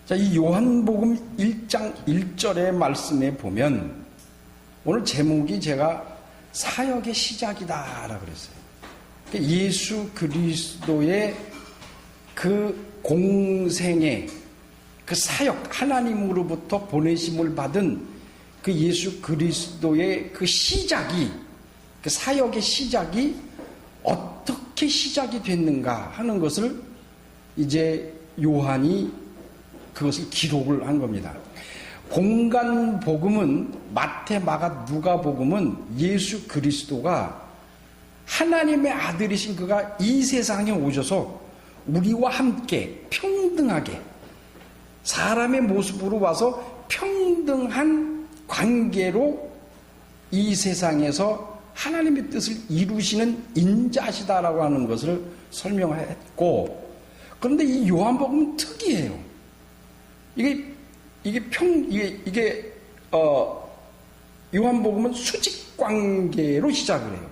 자, 이 요한복음 1장 1절의 말씀에 보면 오늘 제목이 제가 사역의 시작이다라고 그랬어요. 예수 그리스도의 그 공생의 그 사역, 하나님으로부터 보내심을 받은 그 예수 그리스도의 그 시작이, 그 사역의 시작이 어떻게 시작이 됐는가 하는 것을 이제 요한이 그것을 기록을 한 겁니다. 공간 복음은 마태, 마가, 누가 복음은 예수 그리스도가 하나님의 아들이신 그가 이 세상에 오셔서 우리와 함께 평등하게 사람의 모습으로 와서 평등한 관계로 이 세상에서 하나님의 뜻을 이루시는 인자시다라고 하는 것을 설명했고, 그런데 이 요한복음은 특이해요. 요한복음은 수직관계로 시작을 해요.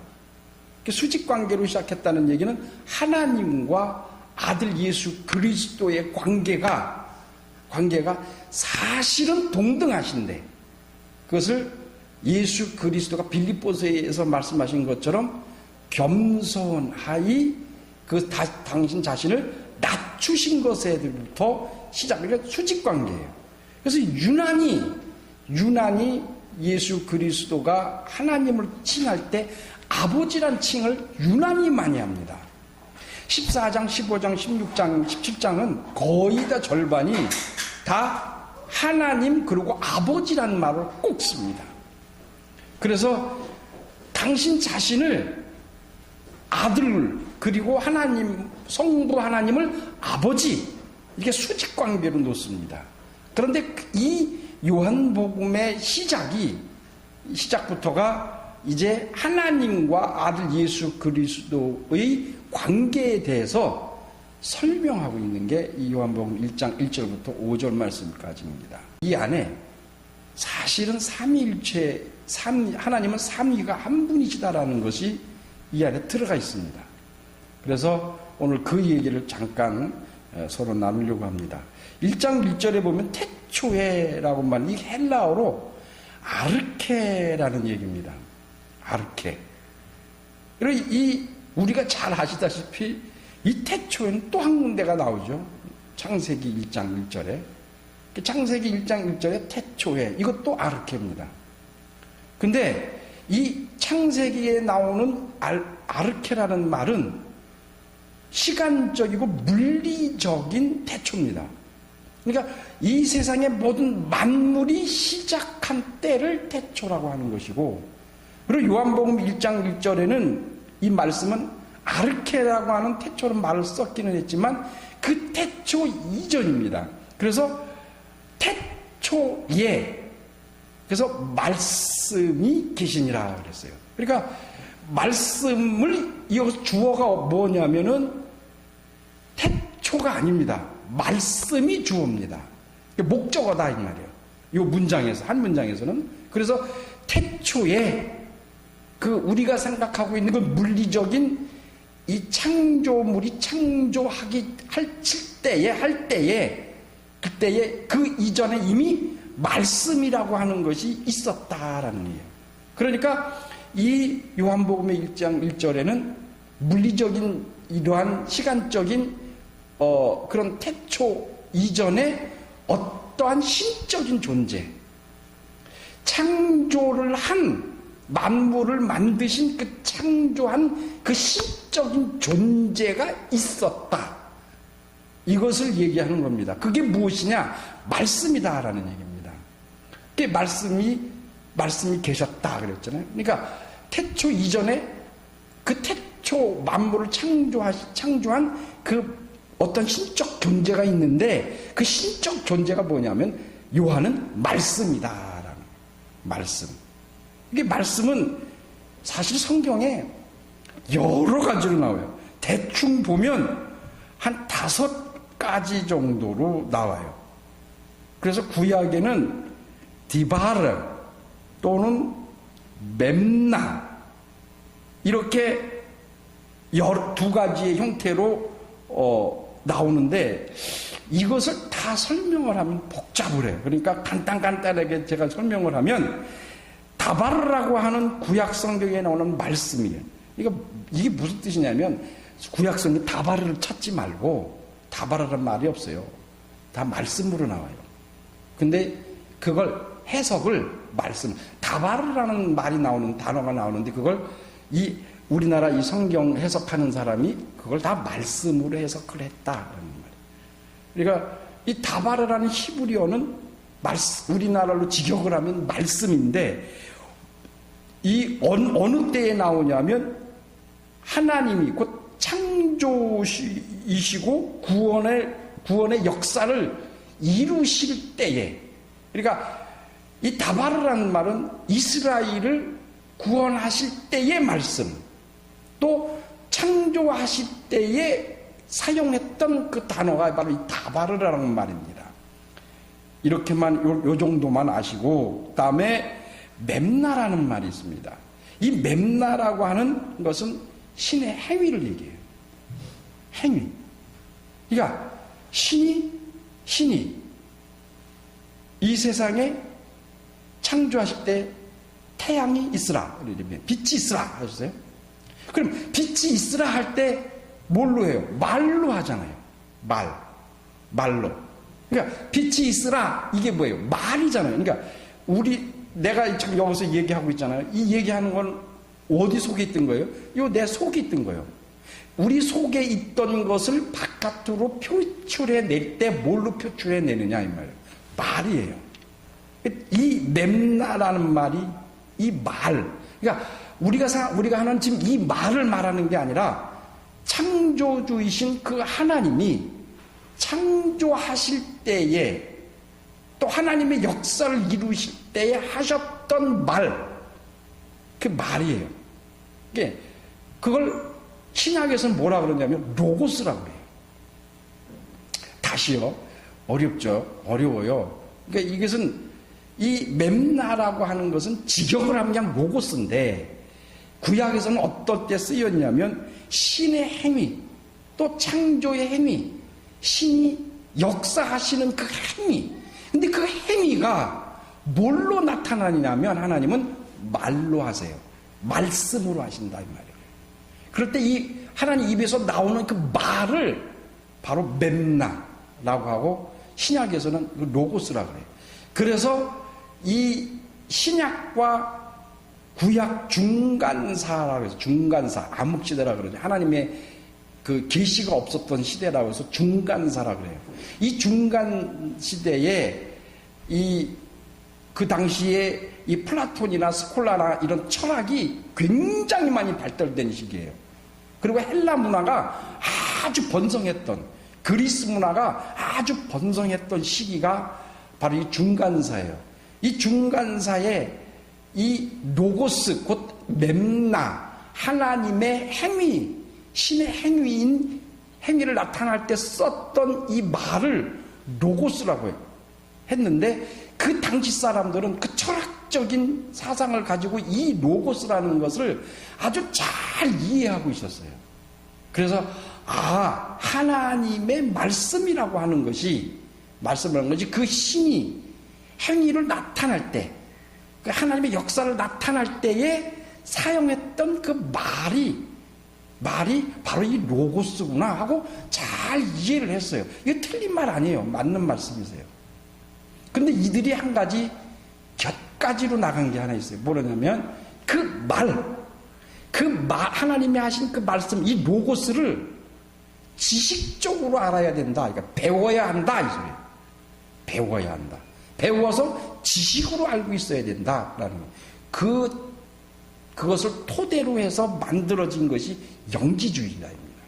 수직관계로 시작했다는 얘기는 하나님과 아들 예수 그리스도의 관계가 사실은 동등하신데, 그것을 예수 그리스도가 빌립보서에서 말씀하신 것처럼 겸손하이 당신 자신을 낮추신 것에부터 시작을 수직관계예요. 그래서 유난히 예수 그리스도가 하나님을 칭할 때 아버지란 칭을 유난히 많이 합니다. 14장, 15장, 16장, 17장은 거의 다 절반이 다 하나님 그리고 아버지란 말을 꼭 씁니다. 그래서 당신 자신을 아들 그리고 하나님, 성부 하나님을 아버지, 이게 수직관계로 놓습니다. 그런데 이 요한복음의 시작부터가 이제 하나님과 아들 예수 그리스도의 관계에 대해서 설명하고 있는 게 이 요한복음 1장 1절부터 5절 말씀까지입니다. 이 안에 사실은 삼위일체, 하나님은 삼위가 한 분이시다라는 것이 이 안에 들어가 있습니다. 그래서 오늘 그 얘기를 잠깐 서로 나누려고 합니다. 1장 1절에 보면 태초에라고 말하는 이 헬라어로 아르케라는 얘기입니다. 아르케. 그리고 우리가 잘 아시다시피 이 태초에는 또 한 군데가 나오죠. 창세기 1장 1절에. 창세기 1장 1절에 태초에, 이것도 아르케입니다. 근데 이 창세기에 나오는 아르케라는 말은 시간적이고 물리적인 태초입니다. 그러니까 이 세상의 모든 만물이 시작한 때를 태초라고 하는 것이고, 그리고 요한복음 1장 1절에는 이 말씀은 아르케라고 하는 태초로 말을 썼기는 했지만 그 태초 이전입니다. 그래서 태초에, 그래서 말씀이 계시니라 그랬어요. 그러니까 말씀을 이어서 주어가 뭐냐면은 태초가 아닙니다. 말씀이 주어입니다. 목적어다 이 말이에요. 이 문장에서, 한 문장에서는. 그래서 태초에 우리가 생각하고 있는 그 물리적인 이 창조물이 창조하기 할 때에 그때에 그 이전에 이미 말씀이라고 하는 것이 있었다라는 얘기예요. 그러니까 이 요한복음의 1장 1절에는 물리적인 이러한 시간적인 그런 태초 이전에 어떠한 신적인 존재, 창조를 한 만물을 만드신 그 창조한 그 신적인 존재가 있었다. 이것을 얘기하는 겁니다. 그게 무엇이냐? 말씀이다라는 얘기입니다. 그게 말씀이 계셨다 그랬잖아요. 그러니까 태초 이전에 그 태초 만물을 창조한 그 어떤 신적 존재가 있는데, 그 신적 존재가 뭐냐면 요한은 말씀이다라는 말씀. 이게 말씀은 사실 성경에 여러 가지로 나와요. 대충 보면 한 5가지 정도로 나와요. 그래서 구약에는 디바르 또는 mem나 이렇게 12가지의 형태로 나오는데, 이것을 다 설명을 하면 복잡을 해요. 그러니까 간단하게 제가 설명을 하면 다바르라고 하는 구약 성경에 나오는 말씀이에요. 이게 무슨 뜻이냐면 구약 성경 다바르를 찾지 말고 다바르라는 말이 없어요. 다 말씀으로 나와요. 근데 그걸 해석을 다바르라는 말이 나오는 단어가 나오는데 그걸 우리나라 이 성경 해석하는 사람이 그걸 다 말씀으로 해석을 했다라는 말이에요. 그러니까 이 다바르라는 히브리어는 우리나라로 직역을 하면 말씀인데 이 어느 때에 나오냐면 하나님이 곧 창조이시고 구원의 역사를 이루실 때에, 그러니까 이 다바르라는 말은 이스라엘을 구원하실 때의 말씀, 또 창조하실 때에 사용했던 그 단어가 바로 이 다바르라는 말입니다. 이렇게만 요 정도만 아시고, 그 다음에 맵나라는 말이 있습니다. 이 맵나라고 하는 것은 신의 행위를 얘기해요. 행위. 그러니까 신이 이 세상에 창조하실 때 태양이 있으라, 빛이 있으라 하셨어요. 그럼 빛이 있으라 할 때 뭘로 해요? 말로 하잖아요. 말로. 그러니까 빛이 있으라, 이게 뭐예요? 말이잖아요. 그러니까 내가 지금 여기서 얘기하고 있잖아요. 이 얘기하는 건 어디 속에 있던 거예요? 내 속에 있던 거예요. 우리 속에 있던 것을 바깥으로 표출해낼 때 뭘로 표출해내느냐 이 말이에요. 말이에요. 이 맵나라는 말이 이 말. 그러니까 우리가 하는 지금 이 말을 말하는 게 아니라 창조주이신 그 하나님이 창조하실 때에 또 하나님의 역사를 이루실 때에 하셨던 말, 그 말이에요. 그걸 신약에서는 뭐라 그러냐면 로고스라고 해요. 다시요. 어렵죠. 어려워요. 그러니까 이것은 이 맵나라고 하는 것은 직역을 하면 그냥 로고스인데 구약에서는 어떨 때 쓰였냐면 신의 행위, 또 창조의 행위, 신이 역사하시는 그 행위. 근데 그 행위가 뭘로 나타나냐면 하나님은 말로 하세요. 말씀으로 하신다 이 말이에요. 그럴 때 이 하나님 입에서 나오는 그 말을 바로 맵나라고 하고 신약에서는 로고스라고 해요. 그래서 이 신약과 구약 중간사라고 해서 중간사, 암흑시대라고 그러죠. 하나님의 그 계시가 없었던 시대라고 해서 중간사라고 그래요. 이 중간 시대에 그 당시에 이 플라톤이나 스콜라나 이런 철학이 굉장히 많이 발달된 시기예요. 그리고 헬라 문화가 아주 번성했던, 그리스 문화가 아주 번성했던 시기가 바로 이 중간사예요. 이 중간사에 이 로고스, 곧 맵나, 하나님의 행위, 신의 행위를 나타날 때 썼던 이 말을 로고스라고 했는데 그 당시 사람들은 그 철학적인 사상을 가지고 이 로고스라는 것을 아주 잘 이해하고 있었어요. 그래서 하나님의 말씀이라고 하는 것이 그 신이 행위를 나타날 때, 그 하나님의 역사를 나타날 때에 사용했던 그 말이 바로 이 로고스구나 하고 잘 이해를 했어요. 이게 틀린 말 아니에요. 맞는 말씀이세요. 근데 이들이 한 가지 곁가지로 나간 게 하나 있어요. 뭐냐면 하나님이 하신 그 말씀, 이 로고스를 지식적으로 알아야 된다. 그러니까 배워야 한다. 이 소리예요. 배워야 한다. 배워서 지식으로 알고 있어야 된다라는 거예요. 그것을 토대로 해서 만들어진 것이 영지주의자입니다.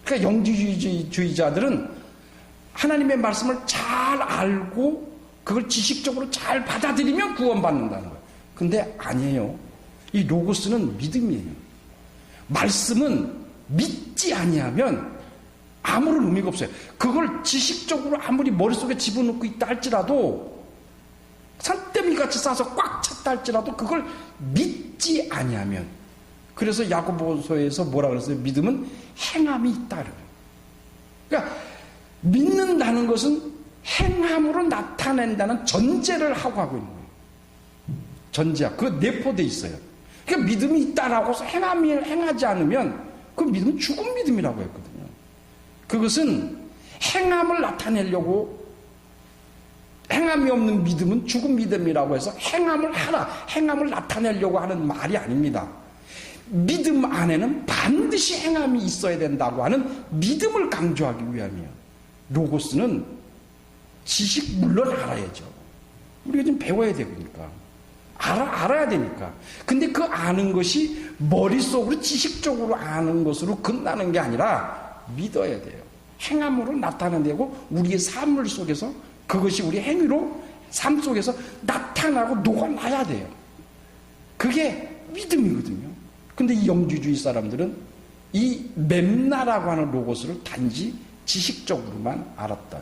그러니까 영지주의자들은 하나님의 말씀을 잘 알고 그걸 지식적으로 잘 받아들이면 구원받는다는 거예요. 근데 아니에요. 이 로고스는 믿음이에요. 말씀은 믿지 아니하면 아무런 의미가 없어요. 그걸 지식적으로 아무리 머릿속에 집어넣고 있다 할지라도, 산더미 같이 싸서 꽉 찼다 할지라도 그걸 믿지 아니하면, 그래서 야고보서에서 뭐라 그랬어요? 믿음은 행함이 있다. 그러니까 믿는다는 것은 행함으로 나타낸다는 전제를 하고 있는 거예요. 전제야. 그거 내포되어 있어요. 그러니까 믿음이 있다라고 해서 행하지 않으면 그 믿음은 죽은 믿음이라고 했거든요. 그것은 행함을 나타내려고, 행함이 없는 믿음은 죽은 믿음이라고 해서 행함을 하라, 행함을 나타내려고 하는 말이 아닙니다. 믿음 안에는 반드시 행함이 있어야 된다고 하는 믿음을 강조하기 위함이에요. 로고스는 지식 물론 알아야죠. 우리가 좀 배워야 되니까. 알아야 되니까. 근데 그 아는 것이 머릿속으로 지식적으로 아는 것으로 끝나는 게 아니라 믿어야 돼요. 행함으로 나타내고 우리의 삶을 속에서 그것이 우리 행위로 삶 속에서 나타나고 녹아나야 돼요. 그게 믿음이거든요. 근데 이 영지주의 사람들은 이 맵나라고 하는 로고스를 단지 지식적으로만 알았다.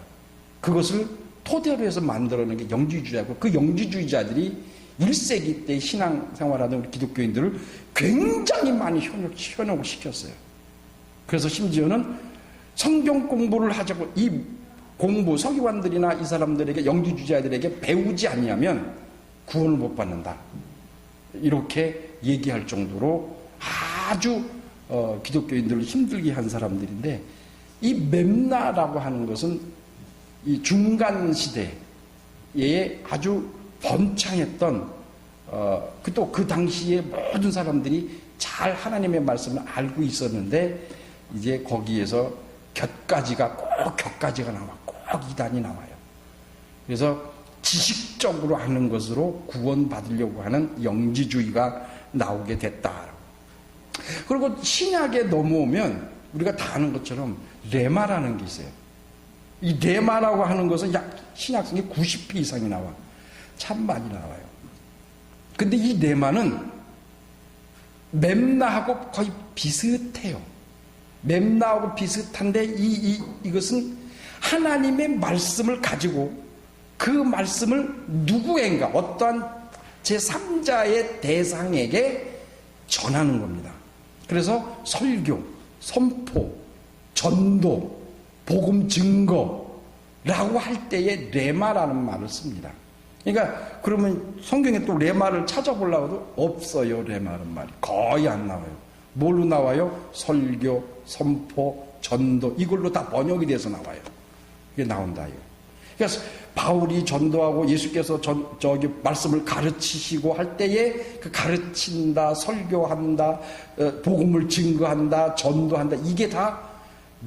그것을 토대로 해서 만들어낸 게 영지주의자고, 그 영지주의자들이 1세기 때 신앙생활하던 우리 기독교인들을 굉장히 많이 현혹을 시켰어요. 그래서 심지어는 성경 공부를 하자고, 이 공부, 서기관들이나 이 사람들에게, 영지주의자들에게 배우지 않냐면 구원을 못 받는다. 이렇게 얘기할 정도로 아주 기독교인들을 힘들게 한 사람들인데, 이 맵나라고 하는 것은 이 중간 시대에 아주 번창했던, 또 그 당시에 모든 사람들이 잘 하나님의 말씀을 알고 있었는데, 이제 거기에서 꼭 곁가지가 나와, 꼭 이단이 나와요. 그래서 지식적으로 아는 것으로 구원받으려고 하는 영지주의가 나오게 됐다. 그리고 신약에 넘어오면 우리가 다 아는 것처럼 레마라는 게 있어요. 이 레마라고 하는 것은 신약성에 90회 이상이 나와. 참 많이 나와요. 근데 이 레마는 맵나하고 거의 비슷해요. 맵나하고 비슷한데 이것은 하나님의 말씀을 가지고 그 말씀을 누구인가, 어떠한 제3자의 대상에게 전하는 겁니다. 그래서 설교, 선포, 전도, 복음 증거라고 할 때에 레마라는 말을 씁니다. 그러니까 그러면 성경에 또 레마를 찾아보려고 해도 없어요. 레마라는 말이 거의 안 나와요. 뭘로 나와요? 설교, 선포, 전도, 이걸로 다 번역이 돼서 나와요. 이게 나온다. 그래서 바울이 전도하고 예수께서 저기 말씀을 가르치시고 할 때에 그 가르친다, 설교한다, 복음을 증거한다, 전도한다, 이게 다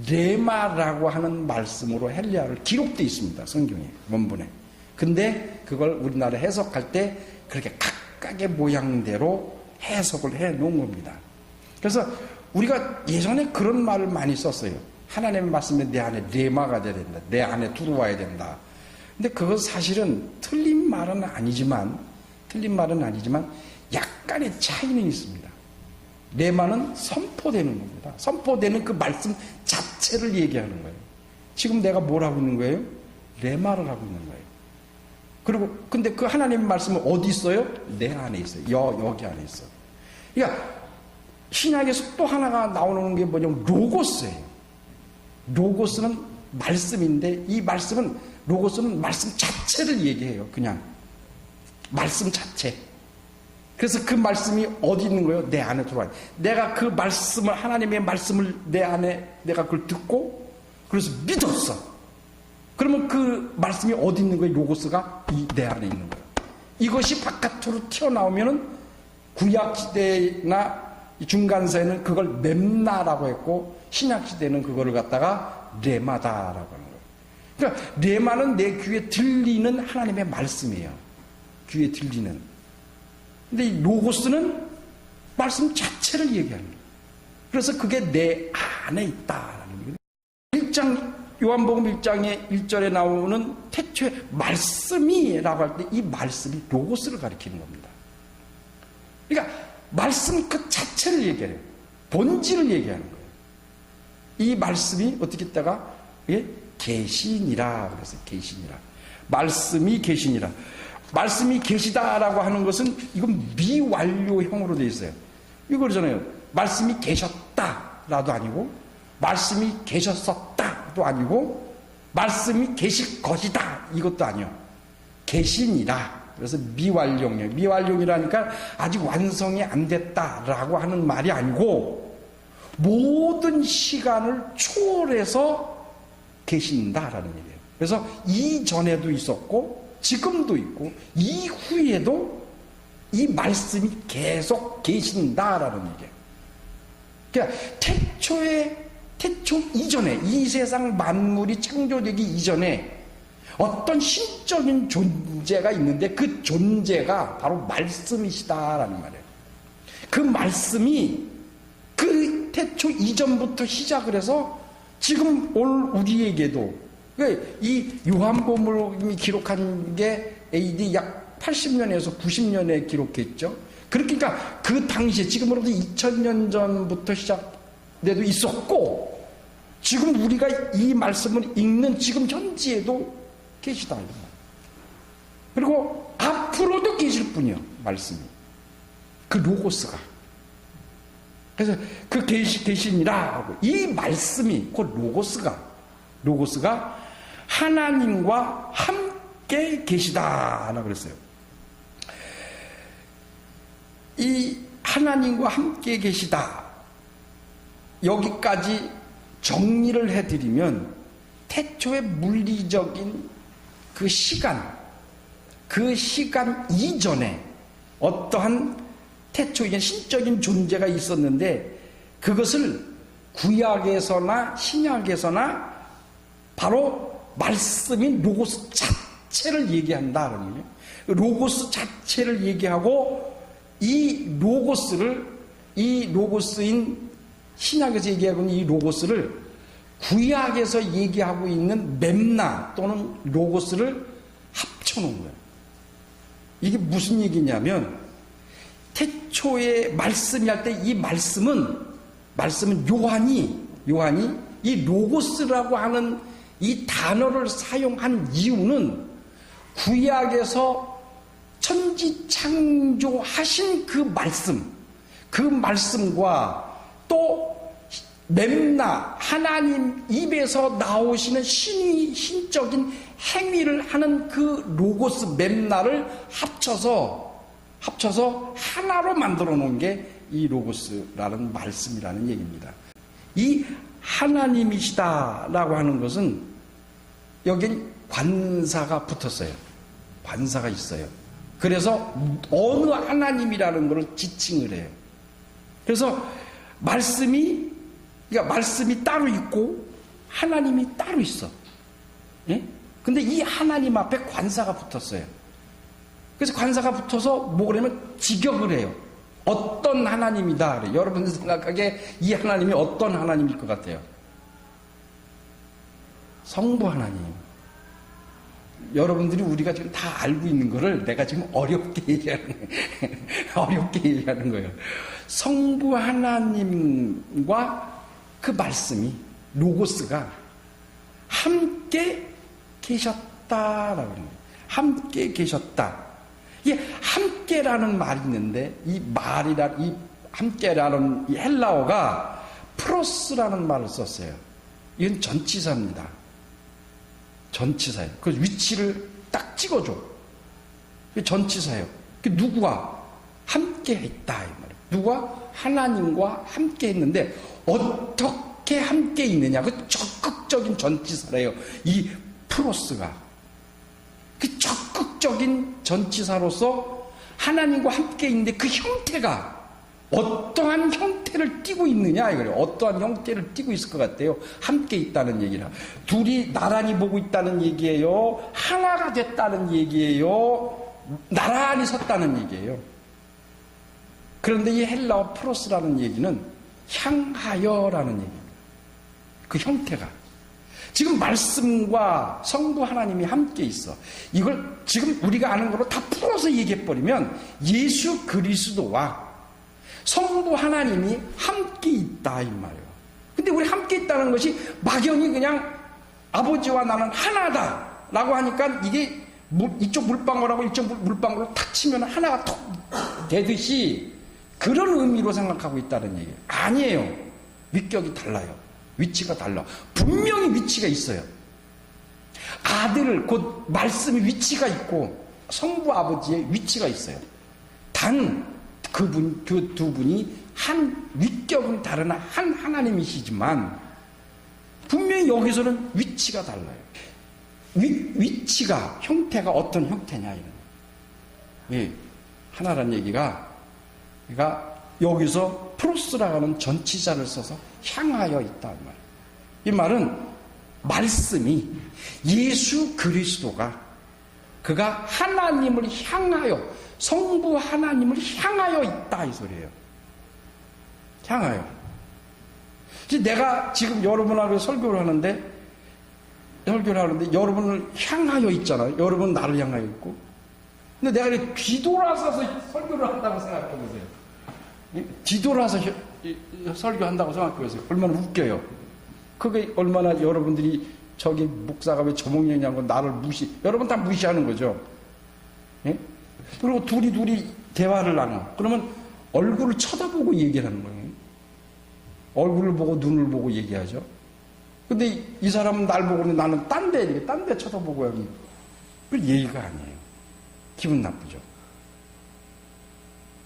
레마라고 하는 말씀으로 헬레아를 기록되어 있습니다. 성경에, 원본에. 근데 그걸 우리나라 해석할 때 그렇게 각각의 모양대로 해석을 해 놓은 겁니다. 그래서 우리가 예전에 그런 말을 많이 썼어요. 하나님의 말씀이 내 안에 레마가 돼야 된다. 내 안에 들어와야 된다. 근데 그건 사실은 틀린 말은 아니지만 약간의 차이는 있습니다. 레마는 선포되는 겁니다. 선포되는 그 말씀 자체를 얘기하는 거예요. 지금 내가 뭘 하고 있는 거예요? 레마를 하고 있는 거예요. 그리고 근데 그 하나님의 말씀은 어디 있어요? 내 안에 있어요. 여기 안에 있어요. 그러니까 신약에서 또 하나가 나오는 게 뭐냐면 로고스예요. 로고스는 말씀인데, 이 말씀은, 로고스는 말씀 자체를 얘기해요. 그냥 말씀 자체. 그래서 그 말씀이 어디 있는 거예요? 내 안에 들어와요. 내가 그 말씀을, 하나님의 말씀을 내 안에 내가 그걸 듣고 그래서 믿었어. 그러면 그 말씀이 어디 있는 거예요? 로고스가 내 안에 있는 거예요. 이것이 바깥으로 튀어나오면은 구약시대나 중간세는 그걸 맵나라고 했고, 신약시대는 그거를 갖다가 레마다라고 하는 거예요. 그러니까 레마는 내 귀에 들리는 하나님의 말씀이에요. 귀에 들리는. 근데 이 로고스는 말씀 자체를 얘기하는 거예요. 그래서 그게 내 안에 있다라는 거예요. 요한복음 1장의 1절에 나오는 태초에 말씀이라고 할 때 이 말씀이 로고스를 가리키는 겁니다. 그러니까 말씀 그 자체를 얘기해요. 본질을 얘기하는 거예요. 이 말씀이 어떻게 했다가 계시니라 그래서 계시니라. 말씀이 계시니라. 말씀이 계시다라고 하는 것은 이건 미완료형으로 되어 있어요. 이거 그러잖아요. 말씀이 계셨다라도 아니고 말씀이 계셨었다도 아니고 말씀이 계실 것이다. 이것도 아니요. 계시니라. 그래서 미완료예요. 미완료이라니까 아직 완성이 안 됐다라고 하는 말이 아니고 모든 시간을 초월해서 계신다라는 얘기예요. 그래서 이전에도 있었고 지금도 있고 이후에도 이 말씀이 계속 계신다라는 얘기예요. 그러니까 태초 이전에, 이 세상 만물이 창조되기 이전에 어떤 신적인 존재가 있는데 그 존재가 바로 말씀이시다라는 말이에요. 그 말씀이 그 태초 이전부터 시작을 해서 지금 올 우리에게도, 이 요한복음을 기록한 게 AD 약 80년에서 90년에 기록했죠. 그러니까 그 당시에 지금으로부터 2000년 전부터 시작돼도 있었고 지금 우리가 이 말씀을 읽는 지금 현지에도 계시다. 그리고 앞으로도 계실 뿐이요. 말씀이. 그 로고스가. 그래서 그 계시니라 하고 이 말씀이 그 로고스가 하나님과 함께 계시다라고 그랬어요. 이 하나님과 함께 계시다. 여기까지 정리를 해드리면 태초의 물리적인 그 시간 이전에 어떠한 태초의 신적인 존재가 있었는데 그것을 구약에서나 신약에서나 바로 말씀인 로고스 자체를 얘기한다는 거예요. 로고스 자체를 얘기하고 이 로고스인 신약에서 얘기하고 있는 이 로고스를 구약에서 얘기하고 있는 mem나 또는 로고스를 합쳐놓은 거예요. 이게 무슨 얘기냐면 태초에 말씀이 할 때 이 말씀은 요한이 이 로고스라고 하는 이 단어를 사용한 이유는 구약에서 천지 창조하신 그 말씀과 또 mem나 하나님 입에서 나오시는 신적인 행위를 하는 그 로고스 mem나를 합쳐서 하나로 만들어 놓은 게 이 로고스라는 말씀이라는 얘기입니다. 이 하나님이시다라고 하는 것은 여긴 관사가 붙었어요. 관사가 있어요. 그래서 어느 하나님이라는 것을 지칭을 해요. 그래서 말씀이 따로 있고 하나님이 따로 있어. 예? 근데 이 하나님 앞에 관사가 붙었어요. 그래서 관사가 붙어서 뭐 그러면 직역을 해요. 어떤 하나님이다. 그래. 여러분들 생각하기에 이 하나님이 어떤 하나님일 것 같아요? 성부 하나님. 여러분들이 우리가 지금 다 알고 있는 거를 내가 지금 어렵게 얘기하는 거예요. 성부 하나님과 그 말씀이 로고스가 함께 계셨다라고 하는 거예요. 함께 계셨다. 이 함께라는 말이 있는데 이 함께라는 이 헬라어가 프로스라는 말을 썼어요. 이건 전치사입니다. 전치사예요. 그 위치를 딱 찍어줘. 전치사예요. 누구와 함께 했다 이 말이에요. 누가 하나님과 함께 했는데 어떻게 함께 있느냐. 그 적극적인 전치사래요. 이 프로스가. 그 적극적인 전치사로서 하나님과 함께 있는데 그 형태가 어떠한 형태를 띠고 있느냐 이거예요. 어떠한 형태를 띠고 있을 것 같아요. 함께 있다는 얘기라. 둘이 나란히 보고 있다는 얘기예요. 하나가 됐다는 얘기예요. 나란히 섰다는 얘기예요. 그런데 이 헬라어 프로스라는 얘기는 향하여라는 얘기입니다. 그 형태가. 지금 말씀과 성부 하나님이 함께 있어. 이걸 지금 우리가 아는 거로 다 풀어서 얘기해버리면 예수 그리스도와 성부 하나님이 함께 있다 이 말이에요. 근데 우리 함께 있다는 것이 막연히 그냥 아버지와 나는 하나다 라고 하니까 이게 이쪽 물방울하고 이쪽 물방울로 탁 치면 하나가 톡 되듯이 그런 의미로 생각하고 있다는 얘기예요. 아니에요. 위격이 달라요. 위치가 달라. 분명히 위치가 있어요. 아들 곧 말씀의 위치가 있고 성부 아버지의 위치가 있어요. 단 그 두 분이 한 위격은 다른 한 하나님이시지만 분명히 여기서는 위치가 달라요. 위치가 형태가 어떤 형태냐 이런. 예, 하나라는 얘기가 그러니까 여기서 프로스라고 하는 전치사를 써서 향하여 있다 이 말. 이 말은 말씀이 예수 그리스도가 그가 하나님을 향하여 성부 하나님을 향하여 있다 이 소리예요. 향하여. 내가 지금 여러분하고 설교를 하는데 여러분을 향하여 있잖아요. 여러분 나를 향하여 있고. 근데 내가 이렇게 뒤돌아서서 설교를 한다고 생각해 보세요. 뒤돌아서 설교한다고 생각해 보세요. 얼마나 웃겨요. 그게 얼마나 여러분들이 저기 목사가 왜 저목년이냐고 나를 여러분 다 무시하는 거죠. 예? 그리고 둘이 대화를 나눠. 그러면 얼굴을 쳐다보고 얘기를 하는 거예요. 얼굴을 보고 눈을 보고 얘기하죠. 근데 이 사람은 날 보고 나는 딴 데 쳐다보고 여기. 그 예의가 아니에요. 기분 나쁘죠.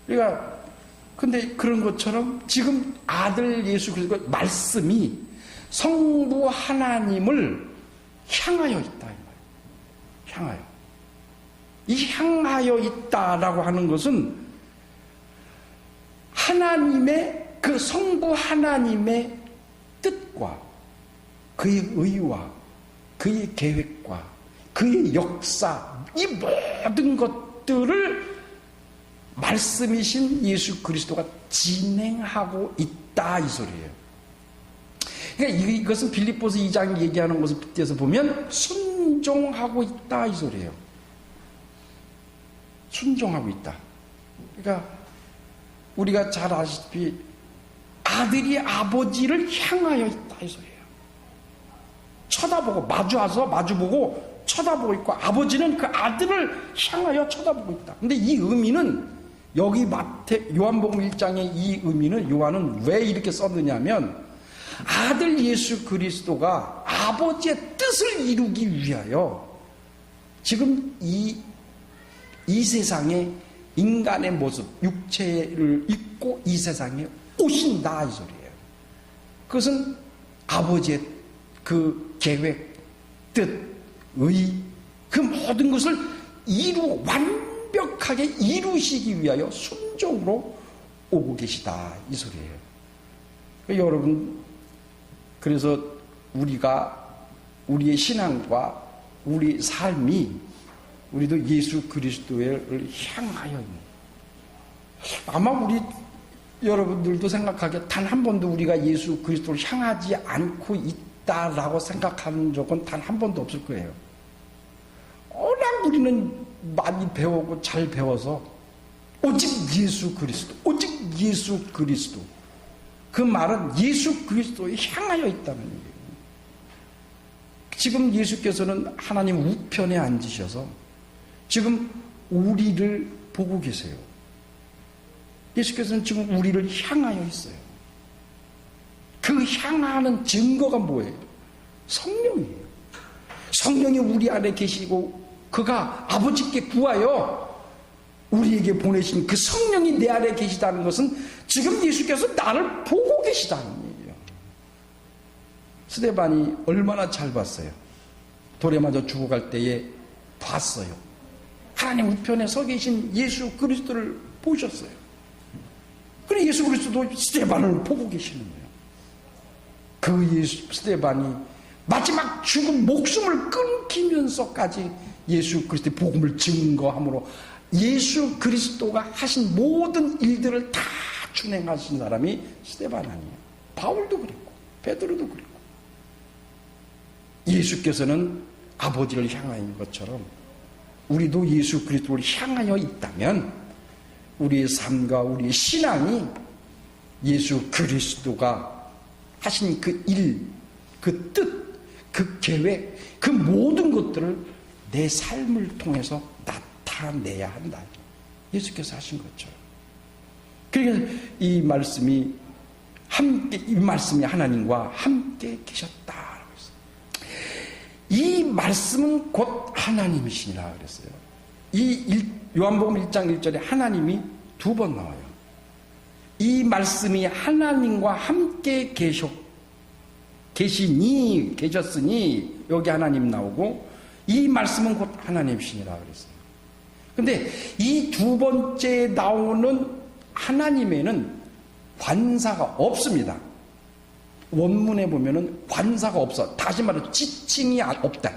그러니까 근데 그런 것처럼 지금 아들 예수 그리스도 말씀이 성부 하나님을 향하여 있다 이 말이에요. 향하여. 이 향하여 있다라고 하는 것은 하나님의 그 성부 하나님의 뜻과 그의 의와 그의 계획과 그의 역사 이 모든 것들을 말씀이신 예수 그리스도가 진행하고 있다 이 소리예요. 그러니까 이것은 빌립보서 2장 얘기하는 것을 빗대서 보면 순종하고 있다 이 소리예요. 순종하고 있다. 그러니까 우리가 잘 아시다시피 아들이 아버지를 향하여 있다 이 소리예요. 쳐다보고 마주보고 쳐다보고 있고 아버지는 그 아들을 향하여 쳐다보고 있다. 근데 이 의미는 여기 요한복음 1장의 이 의미는 요한은 왜 이렇게 썼느냐면 아들 예수 그리스도가 아버지의 뜻을 이루기 위하여 지금 이 세상에 인간의 모습, 육체를 입고 이 세상에 오신다 이 소리예요. 그것은 아버지의 그 계획, 뜻, 의, 그 모든 것을 완벽하게 이루시기 위하여 순종으로 오고 계시다 이 소리예요. 여러분, 그래서 우리의 신앙과 우리 삶이 우리도 예수 그리스도를 향하여 있는. 아마 여러분들도 생각하기에 단 한 번도 우리가 예수 그리스도를 향하지 않고 있다라고 생각하는 적은 단 한 번도 없을 거예요. 워낙 우리는 많이 배우고 잘 배워서 오직 예수 그리스도. 그 말은 예수 그리스도에 향하여 있다는 얘기예요. 지금 예수께서는 하나님 우편에 앉으셔서 지금 우리를 보고 계세요. 예수께서는 지금 우리를 향하여 있어요. 그 향하는 증거가 뭐예요? 성령이에요. 성령이 우리 안에 계시고 그가 아버지께 구하여 우리에게 보내신 그 성령이 내 안에 계시다는 것은 지금 예수께서 나를 보고 계시다는 얘기예요. 스데반이 얼마나 잘 봤어요. 돌에 맞아 죽어갈 때에 봤어요. 하나님 우편에 서 계신 예수 그리스도를 보셨어요. 그래 예수 그리스도도 스데반을 보고 계시는 거예요. 그 스데반이 마지막 죽음 목숨을 끊기면서까지 예수 그리스도의 복음을 증거함으로 예수 그리스도가 하신 모든 일들을 다 준행하신 사람이 스데반 아니에요. 바울도 그랬고 베드로도 그랬고 예수께서는 아버지를 향하는 것처럼 우리도 예수 그리스도를 향하여 있다면 우리의 삶과 우리의 신앙이 예수 그리스도가 하신 그 일, 그 뜻, 그 계획, 그 모든 것들을 내 삶을 통해서 나타내야 한다. 예수께서 하신 것처럼. 그러니까 이 말씀이 하나님과 함께 계셨다라고 했어요. 이 말씀은 곧 하나님이시니라 그랬어요. 요한복음 1장 1절에 하나님이 2번 나와요. 이 말씀이 하나님과 함께 계셨으니 여기 하나님 나오고 이 말씀은 곧 하나님이시니라 그랬어요. 근데 이 2번째 나오는 하나님에는 관사가 없습니다. 원문에 보면은 관사가 없어. 다시 말해서 지칭이 없다.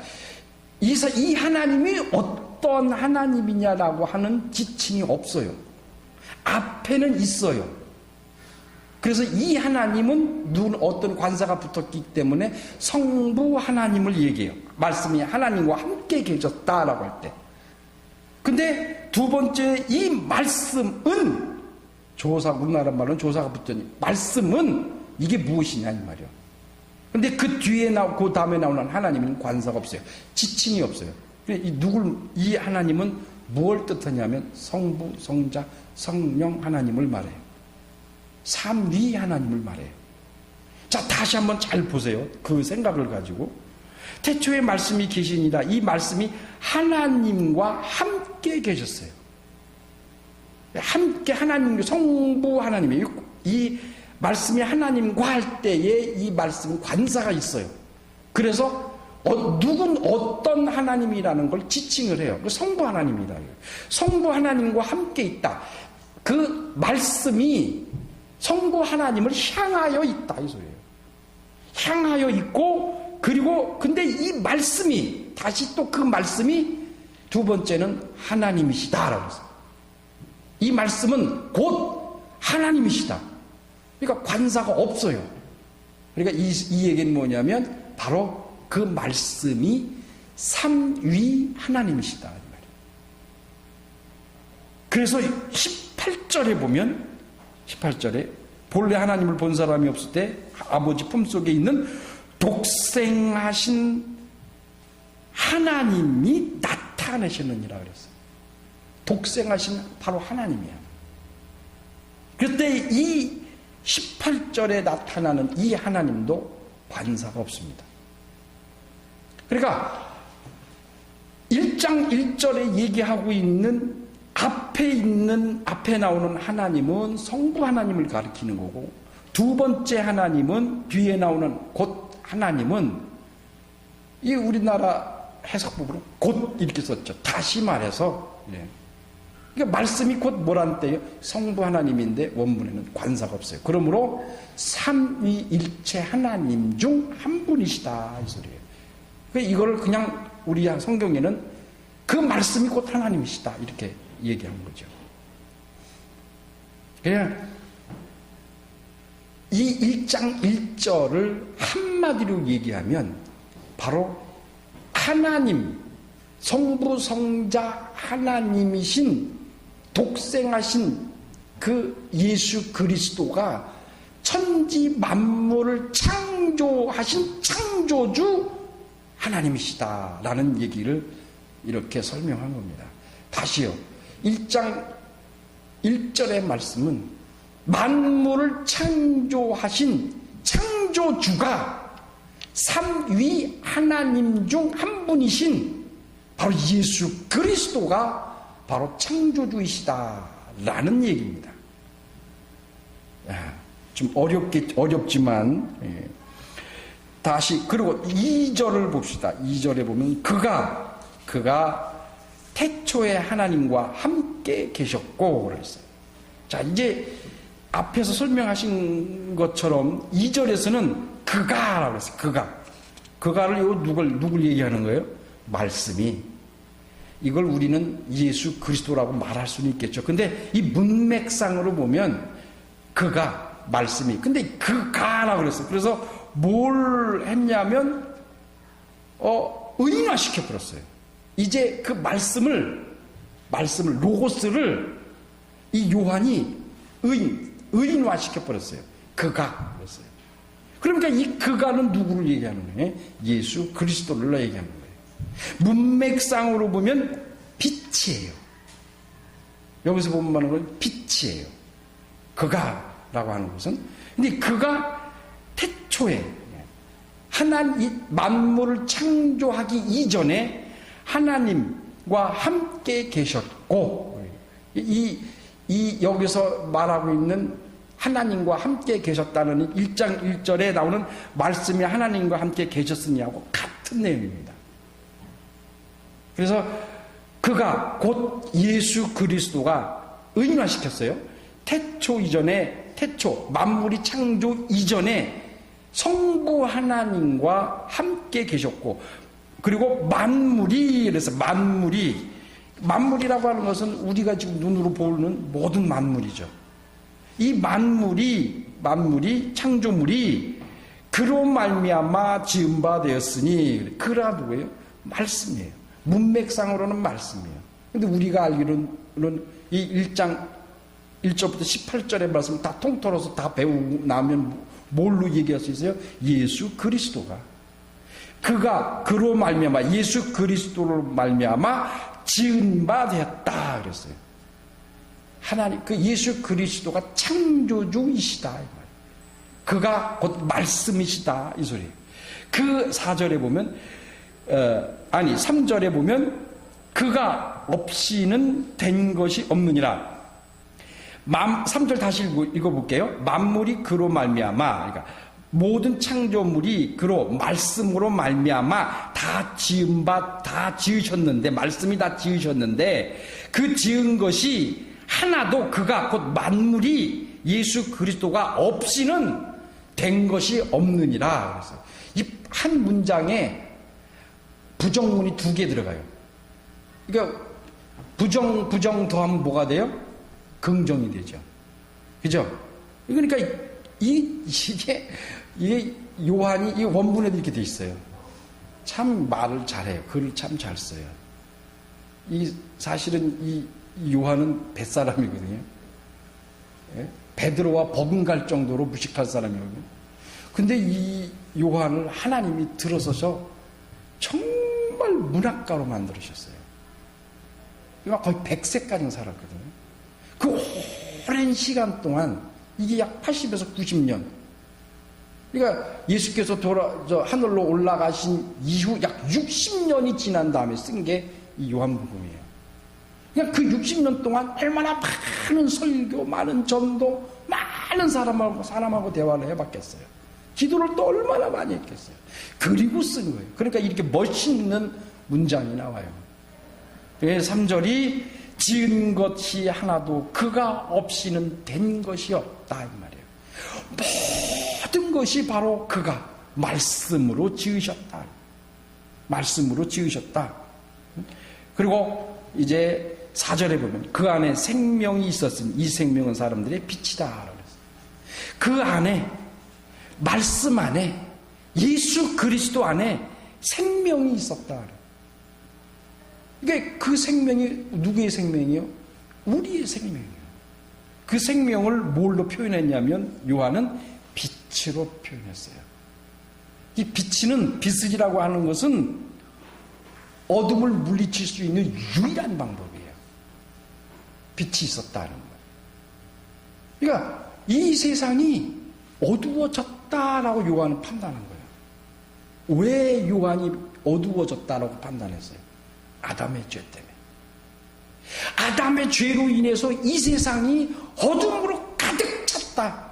이 하나님이 어떤 하나님이냐라고 하는 지칭이 없어요. 앞에는 있어요. 그래서 이 하나님은 어떤 관사가 붙었기 때문에 성부 하나님을 얘기해요. 말씀이 하나님과 함께 계셨다라고 할 때. 근데 2번째 이 말씀은 우리나라 말로는 조사가 붙더니 말씀은 이게 무엇이냐 이 말이요. 근데 그 뒤에 그 다음에 나오는 하나님은 관사가 없어요. 지칭이 없어요. 이 하나님은 무엇을 뜻하냐면 성부, 성자, 성령 하나님을 말해요. 삼위 하나님을 말해요. 자, 다시 한번 잘 보세요. 그 생각을 가지고. 태초에 말씀이 계시니라. 이 말씀이 하나님과 함께 계셨어요. 함께 하나님, 성부 하나님이 이 말씀이 하나님과 할 때에 이 말씀은 관사가 있어요. 그래서 누군 어떤 하나님이라는 걸 지칭을 해요. 성부 하나님이라 해요. 성부 하나님과 함께 있다. 그 말씀이 성부 하나님을 향하여 있다 이 소리예요. 향하여 있고 그리고 근데 이 말씀이 다시 또 그 말씀이 2번째는 하나님이시다라고 했어요. 이 말씀은 곧 하나님이시다. 그러니까 관사가 없어요. 그러니까 이 얘기는 뭐냐면 바로 그 말씀이 삼위 하나님이시다. 이 말이에요. 그래서 18절에 보면 18절에 본래 하나님을 본 사람이 없을 때 아버지 품속에 있는 독생하신 하나님이 나타내셨느니라 그랬어요. 독생하신 바로 하나님이야. 그때 이 18절에 나타나는 이 하나님도 관사가 없습니다. 그러니까 1장 1절에 얘기하고 있는 앞에 나오는 하나님은 성부 하나님을 가리키는 거고 2번째 하나님은 뒤에 나오는 곧 하나님은 이 우리나라 해석법으로 곧 이렇게 썼죠. 다시 말해서 그러니까 말씀이 곧 뭐란 때요? 성부 하나님인데 원문에는 관사가 없어요. 그러므로 삼위일체 하나님 중 한 분이시다 이 소리예요. 그러니까 이거를 그냥 우리 성경에는 그 말씀이 곧 하나님이시다 이렇게 얘기하는 거죠. 그냥 이 1장 1절을 한마디로 얘기하면 바로 하나님, 성부, 성자 하나님이신 독생하신 그 예수 그리스도가 천지 만물을 창조하신 창조주 하나님이시다라는 얘기를 이렇게 설명한 겁니다. 다시요. 1장 1절의 말씀은 만물을 창조하신 창조주가 삼위 하나님 중 한 분이신 바로 예수 그리스도가 바로 창조주이시다라는 얘기입니다. 좀 어렵지만 다시 그리고 2절을 봅시다. 2절에 보면 그가 태초에 하나님과 함께 계셨고 그랬어요. 자, 이제 앞에서 설명하신 것처럼 2절에서는 그가라고 했어요. 그가를 누굴 얘기하는 거예요? 말씀이. 이걸 우리는 예수 그리스도라고 말할 수는 있겠죠. 근데 이 문맥상으로 보면 그가 말씀이. 근데 그가라고 그랬어요. 그래서 뭘 했냐면 의인화시켜 버렸어요. 이제 그 말씀을 로고스를 이 요한이 의인화시켜 버렸어요. 그가 그랬어요. 그러니까 이 그가는 누구를 얘기하는 거예요? 예수 그리스도를 얘기하는 거예요. 문맥상으로 보면 빛이에요. 여기서 보면 말하는 건 빛이에요. 그가라고 하는 것은. 근데 그가 태초에 하나님 만물을 창조하기 이전에 하나님과 함께 계셨고, 여기서 말하고 있는 하나님과 함께 계셨다는 1장 1절에 나오는 말씀이 하나님과 함께 계셨으냐고 같은 내용입니다. 그래서 그가 곧 예수 그리스도가 의인화시켰어요. 태초 이전에, 만물이 창조 이전에 성부 하나님과 함께 계셨고, 그리고 그래서 만물이라고 하는 것은 우리가 지금 눈으로 보는 모든 만물이죠. 이 만물이 창조물이 그로 말미암아 지은 바 되었으니, 그라 누구예요? 말씀이에요. 문맥상으로는 말씀이에요. 근데 우리가 알기로는 이 1장 1절부터 18절의 말씀 다 통틀어서 다 배우고 나면 뭘로 얘기할 수 있어요? 예수 그리스도가, 그가 그로 말미암아, 예수 그리스도로 말미암아 지은 바 되었다 그랬어요. 하나님, 그 예수 그리스도가 창조주이시다, 그가 곧 말씀이시다, 이 소리예요. 그 4절에 보면 3절에 보면 그가 없이는 된 것이 없느니라. 3절 다시 읽어볼게요. 만물이 그로 말미암아, 그러니까 모든 창조물이 그로 말씀으로 말미암아 다 지으셨는데, 말씀이 다 지으셨는데, 그 지은 것이 하나도, 그가 곧 만물이 예수 그리스도가 없이는 된 것이 없느니라. 그래서 이 한 문장에 부정문이 2개 들어가요. 그러니까 부정 더하면 뭐가 돼요? 긍정이 되죠. 그죠? 그러니까 이게 요한이 이 원문에도 이렇게 돼 있어요. 참 말을 잘해요. 글을 참 잘 써요. 사실은 이 요한은 뱃사람이거든요. 베드로와 버금갈 정도로 무식할 사람이거든요. 근데 이 요한을 하나님이 들어서서 정말 문학가로 만들으셨어요. 거의 100세까지 살았거든요. 그 오랜 시간 동안, 이게 약 80에서 90년. 그러니까 예수께서 하늘로 올라가신 이후 약 60년이 지난 다음에 쓴 게 이 요한복음이에요. 그냥 그 60년 동안 얼마나 많은 설교, 많은 전도, 많은 사람하고 대화를 해봤겠어요. 기도를 또 얼마나 많이 했겠어요. 그리고 쓴 거예요. 그러니까 이렇게 멋있는 문장이 나와요. 3절이 지은 것이 하나도 그가 없이는 된 것이 없다, 이 말이에요. 모든 것이 바로 그가 말씀으로 지으셨다. 말씀으로 지으셨다. 그리고 이제 4절에 보면 그 안에 생명이 있었으니 이 생명은 사람들의 빛이다. 그 안에, 말씀 안에, 예수 그리스도 안에 생명이 있었다. 그러니까 그 생명이 누구의 생명이요? 우리의 생명이에요. 그 생명을 뭘로 표현했냐면 요한은 빛으로 표현했어요. 이 빛이라고 하는 것은 어둠을 물리칠 수 있는 유일한 방법이에요. 빛이 있었다는 거예요. 그러니까 이 세상이 어두워졌다라고 요한은 판단한 거예요. 왜 요한이 어두워졌다라고 판단했어요? 아담의 죄 때문에. 아담의 죄로 인해서 이 세상이 어둠으로 가득 찼다.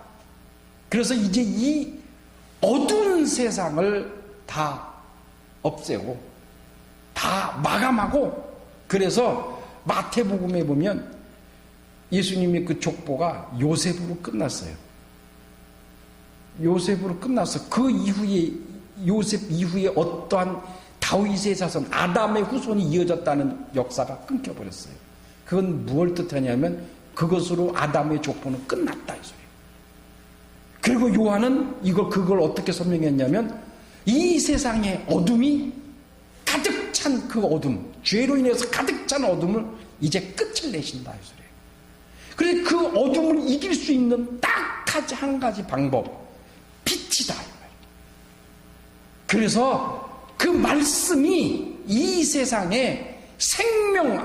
그래서 이제 이 어두운 세상을 다 없애고 다 마감하고, 그래서 마태복음에 보면 예수님의 그 족보가 요셉으로 끝났어요. 요셉으로 끝나서 그 이후에, 요셉 이후에 어떠한 다윗의 자손, 아담의 후손이 이어졌다는 역사가 끊겨버렸어요. 그건 무엇을 뜻하냐면 그것으로 아담의 족보는 끝났다, 이 소리예요. 그리고 요한은 그걸 어떻게 설명했냐면 이 세상의 어둠이 가득 찬 그 어둠, 죄로 인해서 가득 찬 어둠을 이제 끝을 내신다, 이 소리예요. 그래서 그 어둠을 이길 수 있는 딱 한 가지 방법, 빛이다, 이 말이에요. 그래서 그 말씀이 이 세상에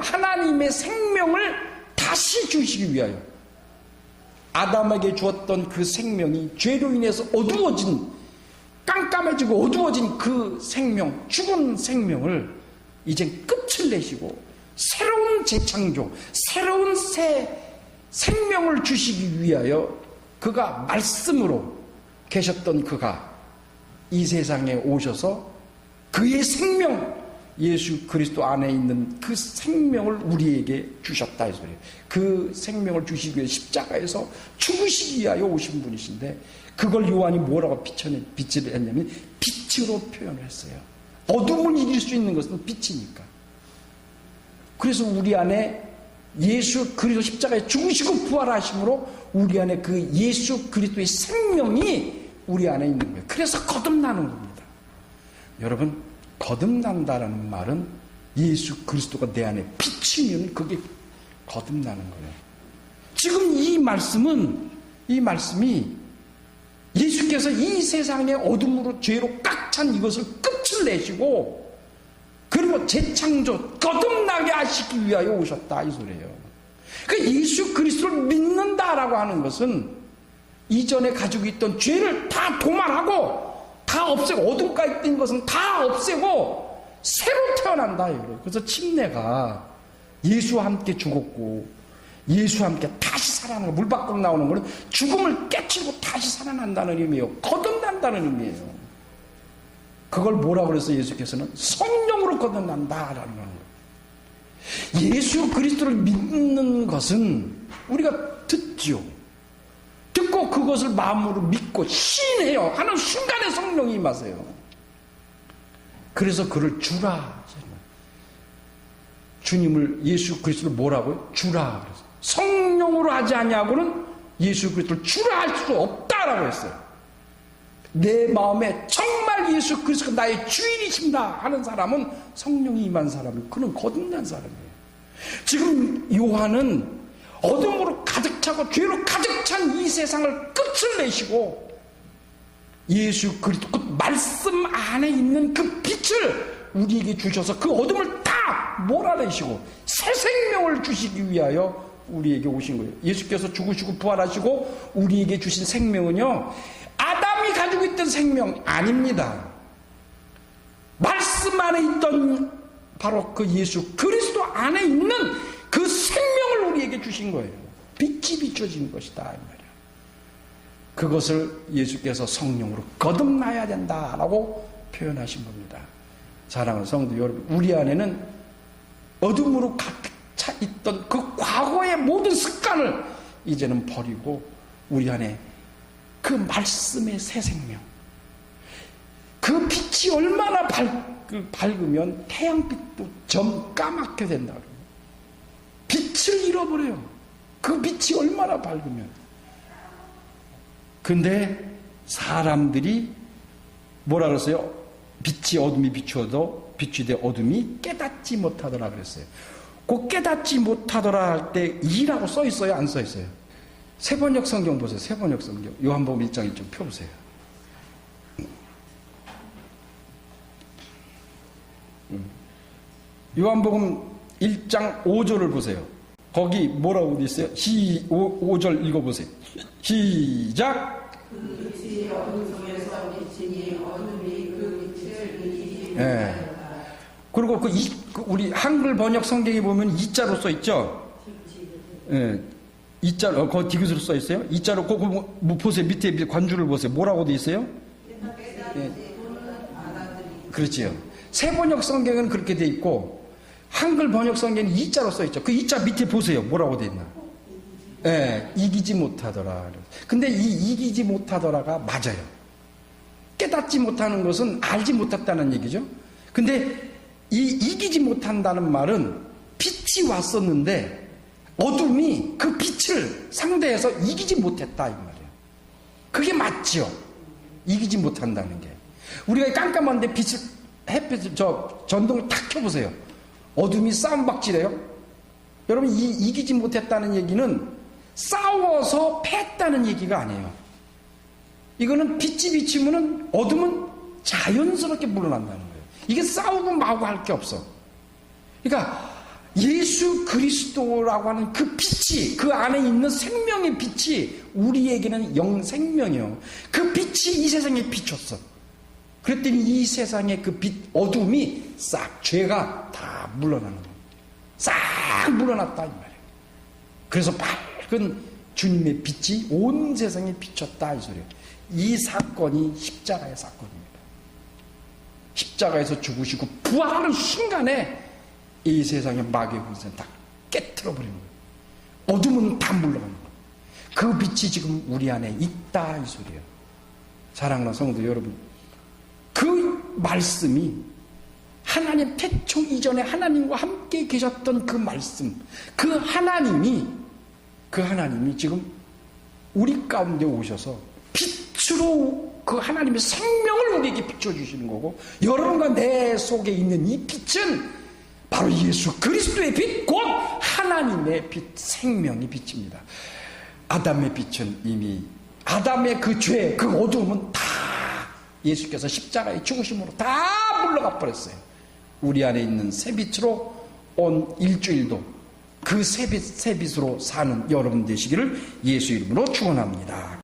하나님의 생명을 다시 주시기 위하여, 아담에게 주었던 그 생명이 죄로 인해서 어두워진 깜깜해지고 어두워진 그 생명, 죽은 생명을 이젠 끝을 내시고 새로운 재창조, 새로운 새 생명을 주시기 위하여 그가 말씀으로 계셨던 그가 이 세상에 오셔서 그의 생명, 예수 그리스도 안에 있는 그 생명을 우리에게 주셨다 이 소리예요. 그 생명을 주시기 위해 십자가에서 죽으시기 위하여 오신 분이신데 그걸 요한이 뭐라고 빛을 했냐면 빛으로 표현을 했어요. 어둠을 이길 수 있는 것은 빛이니까. 그래서 우리 안에 예수 그리스도 십자가에 죽으시고 부활하심으로 우리 안에 그 예수 그리스도의 생명이 우리 안에 있는 거예요. 그래서 거듭나는 겁니다. 여러분, 거듭난다라는 말은 예수 그리스도가 내 안에 비치면 그게 거듭나는 거예요. 지금 이 말씀이 예수께서 이 세상의 어둠으로 죄로 꽉 찬 이것을 끝을 내시고 그리고 재창조, 거듭나게 하시기 위하여 오셨다 이 소리예요. 그 예수 그리스도를 믿는다라고 하는 것은 이전에 가지고 있던 죄를 다 도말하고 다 없애고 어둠 가운데 있던 것은 다 없애고 새로 태어난다 이거예요. 그래서 침례가 예수와 함께 죽었고 예수와 함께 다시 살아나는 거, 물 밖으로 나오는 것은 죽음을 깨치고 다시 살아난다는 의미예요. 거듭난다는 의미예요. 그걸 뭐라고 그래서 예수께서는 성령으로 거듭난다라는 거예요. 예수 그리스도를 믿는 것은 우리가 듣죠. 듣고 그것을 마음으로 믿고 시인해요. 하는 순간에 성령이 임하세요. 그래서 그를 주라. 주님을 예수 그리스도를 뭐라고요? 주라. 그래서 성령으로 하지 아니하고는 예수 그리스도를 주라 할 수 없다라고 했어요. 내 마음에 정말 예수 그리스도가 나의 주인이십니다 하는 사람은 성령이 임한 사람이고 그는 거듭난 사람이에요. 지금 요한은 어둠으로 가득 차고 죄로 가득 찬 이 세상을 끝을 내시고 예수 그리스도 그 말씀 안에 있는 그 빛을 우리에게 주셔서 그 어둠을 다 몰아내시고 새 생명을 주시기 위하여 우리에게 오신 거예요. 예수께서 죽으시고 부활하시고 우리에게 주신 생명은요, 아담이 가지고 있던 생명 아닙니다. 말씀 안에 있던 바로 그 예수 그리스도 안에 있는 그 생명을 우리에게 주신 거예요. 빛이 비춰진 것이다 이 말이야. 그것을 예수께서 성령으로 거듭나야 된다라고 표현하신 겁니다. 사랑하는 성도 여러분, 우리 안에는 어둠으로 가득 차 있던 그 과거의 모든 습관을 이제는 버리고 우리 안에 그 말씀의 새 생명, 그 빛이 얼마나 밝으면 태양빛도 점 까맣게 된다. 빛을 잃어버려요. 그 빛이 얼마나 밝으면. 근데 사람들이 뭐라 그랬어요? 빛이 어둠이 비추되 어둠이 깨닫지 못하더라 그랬어요. 그 깨닫지 못하더라 할 때 이라고 써 있어요? 안 써 있어요? 세번역 성경 보세요. 세번역 성경. 요한복음 1장 1절 펴보세요. 요한복음 1장 5절을 보세요. 거기 뭐라고 돼 있어요? 5절 읽어보세요. 시작. 그 빛이 어둠 속에서 비치니 어둠이 그 빛을 이기지 예. 그리고 우리 한글 번역 성경에 보면 이자로 써 있죠? 예. 이자로, 거기 디귿으로 써 있어요? 이자로, 뭐 보세요. 밑에 관주를 보세요. 뭐라고 돼 있어요? 예. 그렇지요. 새 번역 성경은 그렇게 돼 있고, 한글 번역 성경은 이자로 써 있죠. 그 이자 밑에 보세요. 뭐라고 돼 있나? 예, 이기지 못하더라. 근데 이 이기지 못하더라가 맞아요. 깨닫지 못하는 것은 알지 못했다는 얘기죠. 근데 이 이기지 못한다는 말은 빛이 왔었는데 어둠이 그 빛을 상대해서 이기지 못했다 이 말이에요. 그게 맞죠. 이기지 못한다는 게. 우리가 깜깜한데 햇빛을 전등을 탁 켜보세요. 어둠이 싸움박질해요. 여러분, 이기지 못했다는 얘기는 싸워서 패했다는 얘기가 아니에요. 이거는 빛이 비치면은 어둠은 자연스럽게 물러난다는 거예요. 이게 싸우고 마고 할 게 없어. 그러니까 예수 그리스도라고 하는 그 빛이, 그 안에 있는 생명의 빛이 우리에게는 영생명이요. 그 빛이 이 세상에 비쳤어. 그랬더니 이 세상의 그 빛, 어둠이 싹, 죄가 다 물러나는 겁니다. 싹 물러났다 이 말이에요. 그래서 밝은 주님의 빛이 온 세상에 비쳤다 이 소리예요. 이 사건이 십자가의 사건입니다. 십자가에서 죽으시고 부활하는 순간에 이 세상의 마귀의 권세는 다 깨트려 버리는 거예요. 어둠은 다 물러가는 거예요. 그 빛이 지금 우리 안에 있다 이 소리예요. 사랑하는 성도 여러분, 그 말씀이 하나님 태초 이전에 하나님과 함께 계셨던 그 말씀, 그 하나님이 지금 우리 가운데 오셔서 빛으로 그 하나님의 생명을 우리에게 비춰주시는 거고, 여러분과 내 속에 있는 이 빛은 바로 예수 그리스도의 빛, 곧 하나님의 빛, 생명의 빛입니다. 아담의 빛은 이미, 아담의 그 죄, 그 어두움은 다 예수께서 십자가의 죽으심으로 다 물러가 버렸어요. 우리 안에 있는 새빛으로 온 일주일도 그 새빛으로 사는 여러분 되시기를 예수 이름으로 축원합니다.